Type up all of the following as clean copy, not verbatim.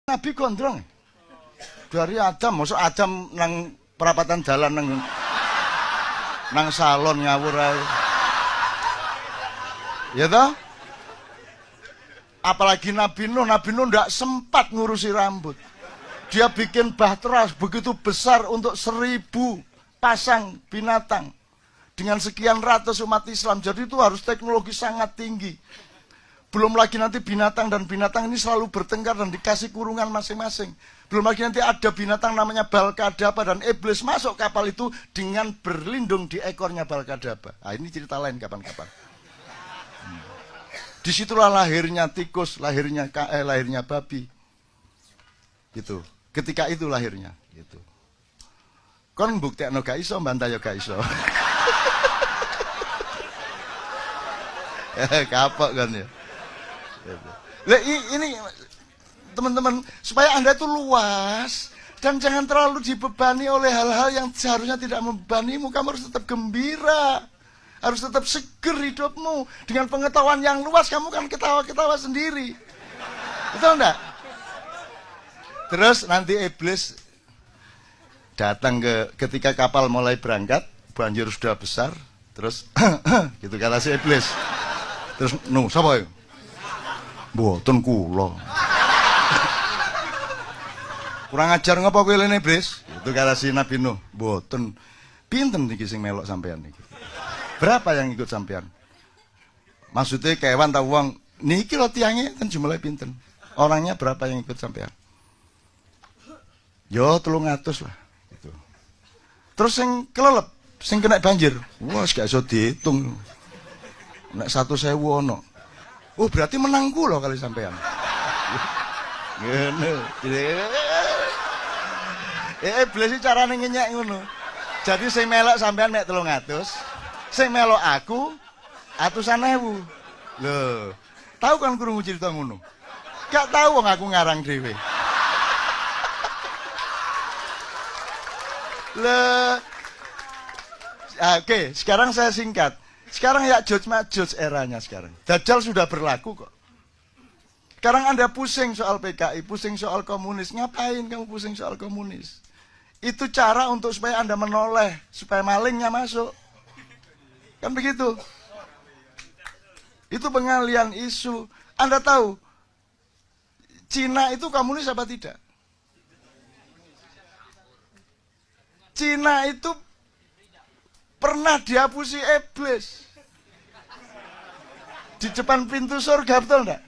Nabi gondrong. Dari Adam, masuk Adam nang perapatan jalan nang salon ngawur ae. Ya toh? Apalagi Nabi Nuh ndak sempat ngurusi rambut. Dia bikin bahtera begitu besar untuk 1000 pasang binatang dengan sekian ratus umat Islam. Jadi itu harus teknologi sangat tinggi. Belum lagi nanti binatang dan binatang ini selalu bertengkar dan dikasih kurungan masing-masing. Belum lagi nanti ada binatang namanya Balkadaba dan iblis masuk kapal itu dengan berlindung di ekornya Balkadaba. Nah, ini cerita lain kapan-kapan. Disitulah lahirnya tikus, lahirnya babi. Gitu. Ketika itu lahirnya. Gitu. Kon buktekno gak iso, mbantah ya gak iso. Kapok kan ya. Ini teman-teman, supaya Anda itu luas dan jangan terlalu dibebani oleh hal-hal yang seharusnya tidak membebanimu. Kamu harus tetap gembira, harus tetap seger hidupmu. Dengan pengetahuan yang luas kamu kan ketawa-ketawa sendiri, betul enggak? Terus nanti iblis datang ketika kapal mulai berangkat, banjir sudah besar, terus gitu kata si iblis. Terus sapa ya? Mboten kula. Kurang ajar ngapa kowe lene, Iblis? Itu kata si Nabi Nuh. Mboten. Pinten iki sing melok sampean niki? Berapa yang ikut sampean? Maksudnya kewan ta wong niki lho tiange kan jumlahe pinten? Orangnya berapa yang ikut sampean? Yo 300 lah gitu. Terus sing kelelep, sing kena banjir. Wah, gak iso diitung. Nek 1.000 ono. Oh, berarti menang kula kali sampean. Ngene. Iblis iki carane ngenyek ngono. Jadi sing melok sampean mek 300, sing melok aku 100.000. Lho, tahu kan krungu cerita ngono? Gak tahu wong aku ngarang dhewe. Oke, sekarang saya singkat. Sekarang ya Juj eranya sekarang. Dajjal sudah berlaku kok. Sekarang Anda pusing soal PKI, pusing soal komunis. Ngapain kamu pusing soal komunis? Itu cara untuk supaya Anda menoleh, supaya malingnya masuk. Kan begitu. Itu pengalian isu. Anda tahu, Cina itu komunis apa tidak? Cina itu pernah dihapusi iblis di depan pintu surga, betul enggak?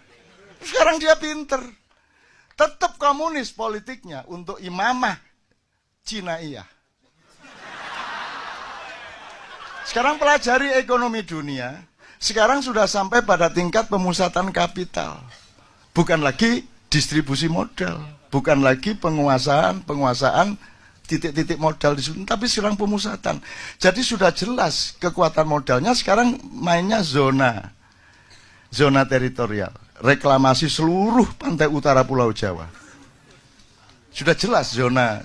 Sekarang dia pinter, tetap komunis politiknya untuk imamah Cina iya. Sekarang pelajari ekonomi dunia, sekarang sudah sampai pada tingkat pemusatan kapital, bukan lagi distribusi modal, bukan lagi penguasaan titik-titik modal di sini, tapi sekarang pemusatan. Jadi sudah jelas kekuatan modalnya sekarang mainnya zona teritorial, reklamasi seluruh pantai utara Pulau Jawa. Sudah jelas zona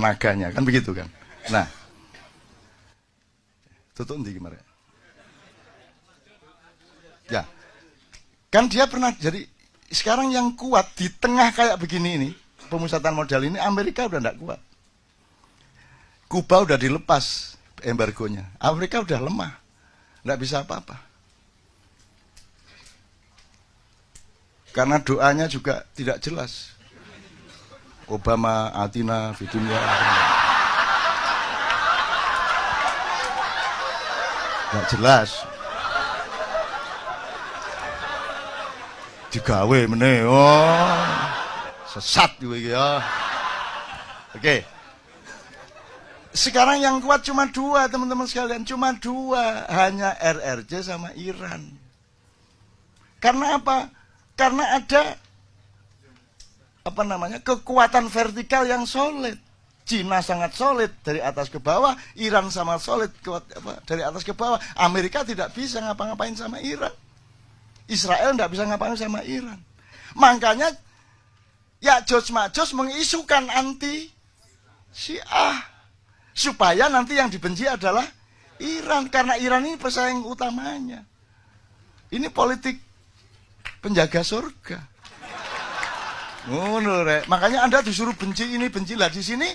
naganya, kan begitu kan? Nah, tutup ndi gimana? Ya, kan dia pernah jadi. Sekarang yang kuat di tengah kayak begini ini, pemusatan modal ini, Amerika udah nggak kuat. Kuba udah dilepas embargonya. Afrika udah lemah. Nggak bisa apa-apa. Karena doanya juga tidak jelas. Obama, Atina, Fidunia. Nggak jelas. Digawe meneh. Oh. Sesat juga ya. Oke. Sekarang yang kuat cuma 2, teman-teman sekalian, cuma 2, hanya RRC sama Iran. Karena apa? Karena ada kekuatan vertikal yang solid. Cina sangat solid dari atas ke bawah, Iran sangat solid dari atas ke bawah. Amerika tidak bisa ngapa-ngapain sama Iran. Israel tidak bisa ngapa-ngapain sama Iran. Makanya Ya'juj Ma'juj mengisukan anti Syiah. Supaya nanti yang dibenci adalah Iran. Karena Iran ini pesaing utamanya. Ini politik penjaga surga. Ngono rek. Makanya Anda disuruh benci ini, benci lah di sini.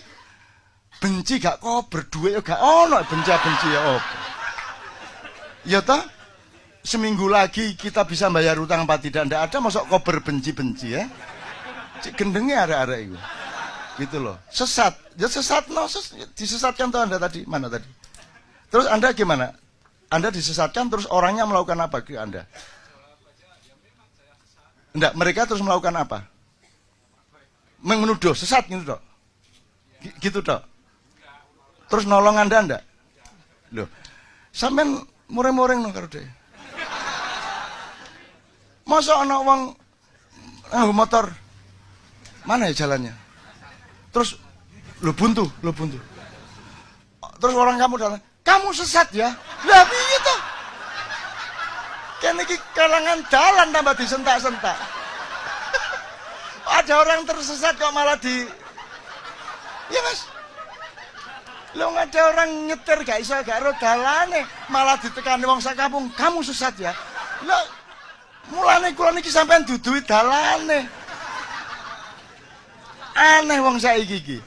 Benci gak kok berdua ya gak ono benci ya apa. Ya toh? Seminggu lagi kita bisa bayar utang apa tidak ada masuk kok berbenci-benci ya. Cik gendenge arek-arek itu. Gitu loh. Sesat. Ya sesat no, disesatkan tuh Anda tadi. Mana tadi? Terus Anda gimana? Anda disesatkan terus orangnya melakukan apa ke Anda? Enggak, mereka terus melakukan apa? Menuduh, sesat gitu dok. Gitu dok. Terus nolong Anda enggak? Loh. Sampean mureng-mureng no karo dhek. Masa ana wong motor mana ya jalannya? Terus lo buntu. Terus orang kamu datang, kamu sesat ya? Lah piye toh? Kene iki kalangan jalan tambah disentak-sentak. Ada orang tersesat kok malah di ya mas. Lo nggak ada orang nyetir gak iso gak ro dalane malah ditekani wong sak kampung, kamu sesat ya? Lo mulane kula niki sampean dudui dalane. Aneh wong saiki iki.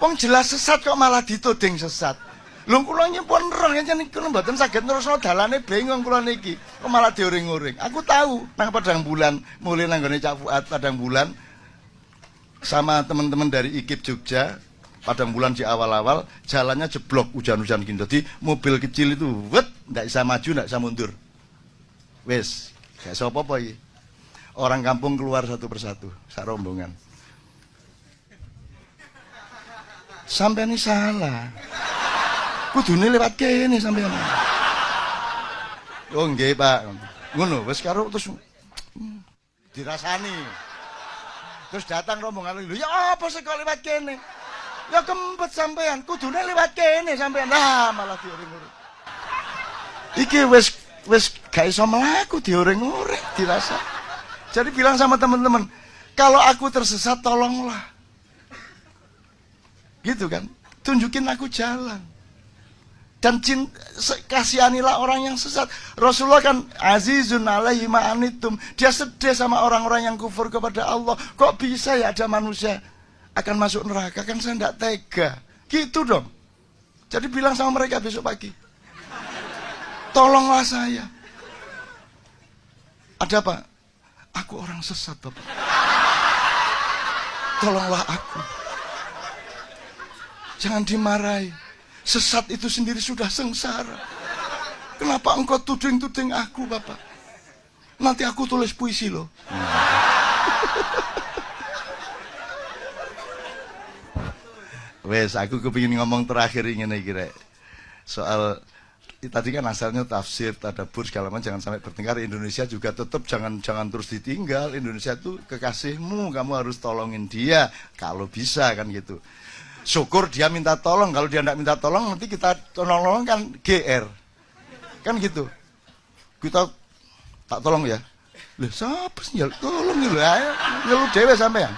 Wong jelas sesat kok malah dituding sesat. Lho kula nyepon roh yen niku mboten saged nerusno dalane bingung kula niki. Kok malah dioring-oring. Aku tahu nang Padang Bulan, mulai nang gone Cak Fuad Padang Bulan sama teman-teman dari IKIP Jogja. Padang Bulan di awal-awal jalannya jeblok hujan-hujan gini. Jadi mobil kecil itu nggak bisa maju, nggak bisa mundur. Wes, gak bisa apa-apa iki. Orang kampung keluar satu persatu, sak rombongan. Sampai ini salah. Kudune lewat kene sampean. Oh nggih, Pak. Ngono, wis karo terus dirasani. Terus datang rombongan lho, ya apa sih kok lewat kene? Ya kempet sampean, kudune lewat kene sampean. Lah malah dioring-oring. Iki wis gak iso mlaku dioring-oring dirasa. Jadi bilang sama teman-teman, kalau aku tersesat tolonglah. Gitu kan? Tunjukin aku jalan. Dan kasihanilah orang yang sesat. Rasulullah kan azizun alaihi ma'anitum. Dia sedih sama orang-orang yang kufur kepada Allah. Kok bisa ya ada manusia akan masuk neraka? Kan saya tidak tega. Gitu dong. Jadi bilang sama mereka besok pagi, tolonglah saya. Ada apa? Aku orang sesat, Bapak. Tolonglah aku. Jangan dimarahi. Sesat itu sendiri sudah sengsara. Kenapa engkau tuding-tuding aku, Bapak? Nanti aku tulis puisi loh. Wes, aku kepingin ngomong terakhir ingin kira soal tadi kan asalnya tafsir, tadabbur segala macam, jangan sampai bertengkar. Indonesia juga tetap jangan terus ditinggal. Indonesia itu kekasihmu, kamu harus tolongin dia kalau bisa kan gitu. Syukur dia minta tolong, kalau dia tidak minta tolong nanti kita tolong kan GR. Kan gitu. Kita tak tolong ya. Loh, siapa sih tolong gitu ya. Ya lu dewe sampean.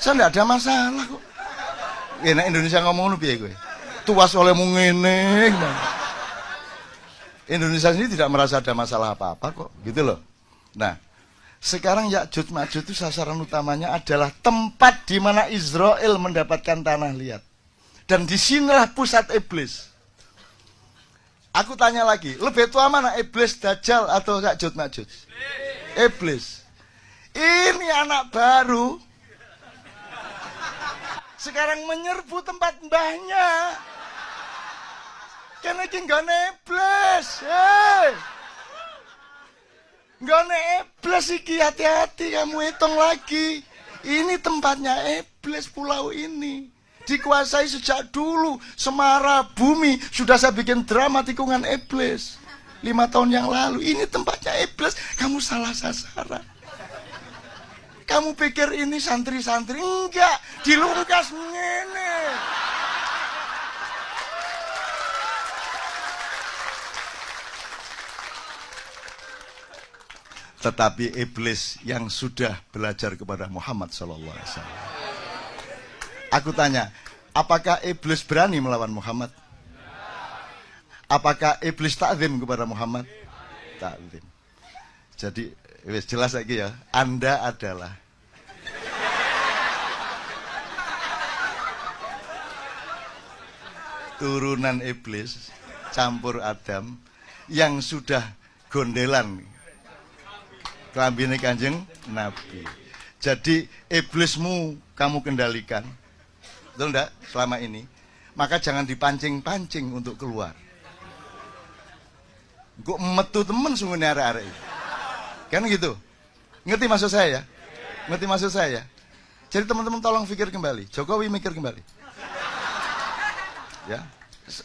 Saya tidak ada masalah kok. Enak Indonesia ngomong lu piye kowe? Tuas olehmu ngene. Indonesia sendiri tidak merasa ada masalah apa-apa kok, gitu loh. Nah, sekarang Ya'juj Ma'juj itu sasaran utamanya adalah tempat di mana Israel mendapatkan tanah liat. Dan disinilah pusat iblis. Aku tanya lagi, lebih tua mana iblis Dajjal atau Ya'juj Ma'juj? Iblis. Ini anak baru. Sekarang menyerbu tempat mbahnya. Kene iki nggone iblis. Nggone iblis iki, hati-hati kamu hitung lagi. Ini tempatnya iblis, pulau ini. Dikuasai sejak dulu. Semara bumi sudah saya bikin drama tikungan iblis 5 tahun yang lalu. Ini tempatnya iblis. Kamu salah sasaran. Kamu pikir ini santri-santri? Enggak, dilungkas ngene. Tetapi iblis yang sudah belajar kepada Muhammad sallallahu alaihi wasallam. Aku tanya, apakah iblis berani melawan Muhammad? Apakah iblis takzim kepada Muhammad? Takzim. Jadi wis jelas lagi ya, Anda adalah turunan iblis, campur Adam, yang sudah gondelan kelambine Kanjeng Nabi. Jadi iblismu kamu kendalikan, betul enggak, selama ini. Maka jangan dipancing-pancing untuk keluar. Kok metu temen sungguhnya arek-arek. Kan gitu. Ngerti maksud saya ya? Ngerti maksud saya ya? Jadi teman-teman tolong pikir kembali. Jokowi mikir kembali. Ya.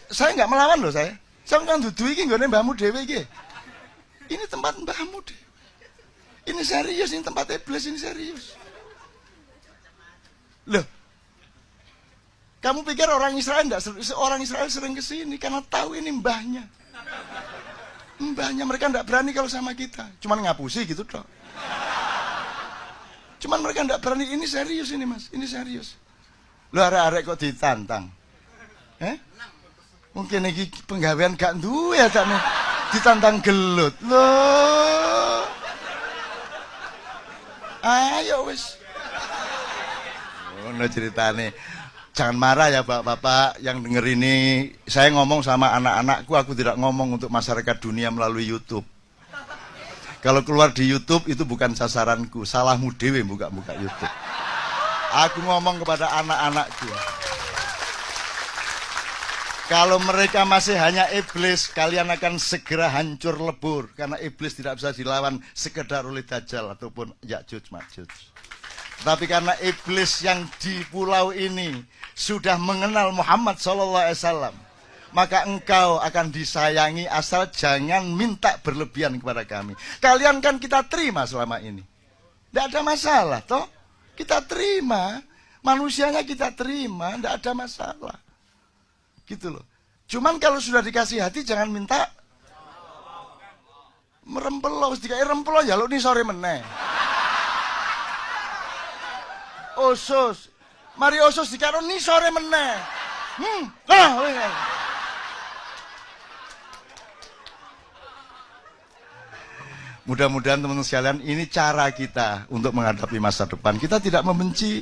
Saya nggak melawan loh saya. Saya kan dudu iki nggone mbahmu dhewe iki. Ini tempat mbahmu dhewe. Ini serius, ini tempat iblis, ini serius. Loh. Kamu pikir orang Israel enggak? Orang Israel sering ke sini karena tahu ini mbahnya. Mbahnya, mereka enggak berani kalau sama kita. Cuman ngapusi gitu toh. Cuman mereka enggak berani. Ini serius ini mas, ini serius. Lu arek-arek kok ditantang? Mungkin ini penggawean gak duwe ya tak nih. Ditantang gelut. Loh. Ayo wis. Ono ceritane. Jangan marah ya bapak-bapak yang denger ini. Saya ngomong sama anak-anakku, aku tidak ngomong untuk masyarakat dunia melalui YouTube. Kalau keluar di YouTube itu bukan sasaranku, salahmu dewe buka-buka YouTube. Aku ngomong kepada anak-anakku. Kalau mereka masih hanya iblis, kalian akan segera hancur lebur. Karena iblis tidak bisa dilawan sekedar oleh Dajjal ataupun Ya'juj Ma'juj. Tapi karena iblis yang di pulau ini sudah mengenal Muhammad SAW, maka engkau akan disayangi asal jangan minta berlebihan kepada kami. Kalian kan kita terima selama ini. Tidak ada masalah, toh? Kita terima. Manusianya kita terima, tidak ada masalah. Gitu loh. Cuman kalau sudah dikasih hati, jangan minta merempelo. Dikai rempelo ya lo ini sore meneh. Osus. Mari osus dikaro ni sore meneh. Mudah-mudahan teman-teman sekalian, ini cara kita untuk menghadapi masa depan. Kita tidak membenci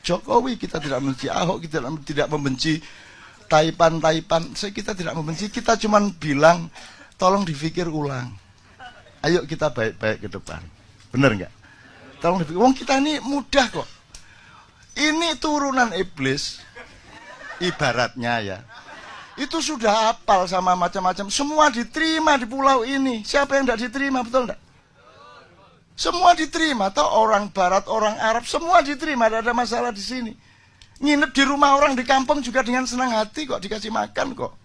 Jokowi, kita tidak membenci Ahok, kita tidak membenci Taipan. Kita tidak membenci, kita cuma bilang tolong dipikir ulang. Ayo kita baik-baik ke depan. Bener nggak? Tolong dipikir. Wong kita ini mudah kok. Ini turunan iblis, ibaratnya ya. Itu sudah hafal sama macam-macam. Semua diterima di pulau ini. Siapa yang tidak diterima, betul enggak? Semua diterima. Atau orang Barat, orang Arab, semua diterima. Tidak ada masalah di sini. Nginep di rumah orang di kampung juga dengan senang hati kok, dikasih makan kok.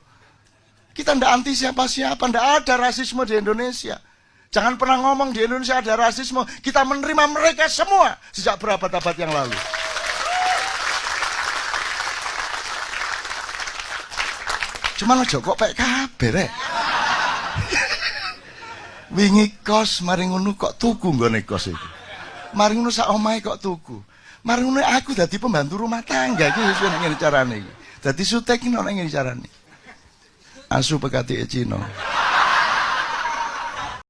Kita tidak anti siapa-siapa. Tidak ada rasisme di Indonesia. Jangan pernah ngomong di Indonesia ada rasisme. Kita menerima mereka semua sejak berabad-abad yang lalu. Cuma aja kok pek kabeh rek. Wingi kos mari ngono kok tuku nggone kos iki. Mari ngono sak omahe kok tuku. Mari ngono aku dadi pembantu rumah tangga iki wis ngene carane iki. Dadi sutek iki ono ngene carane. Asu pekati Cina.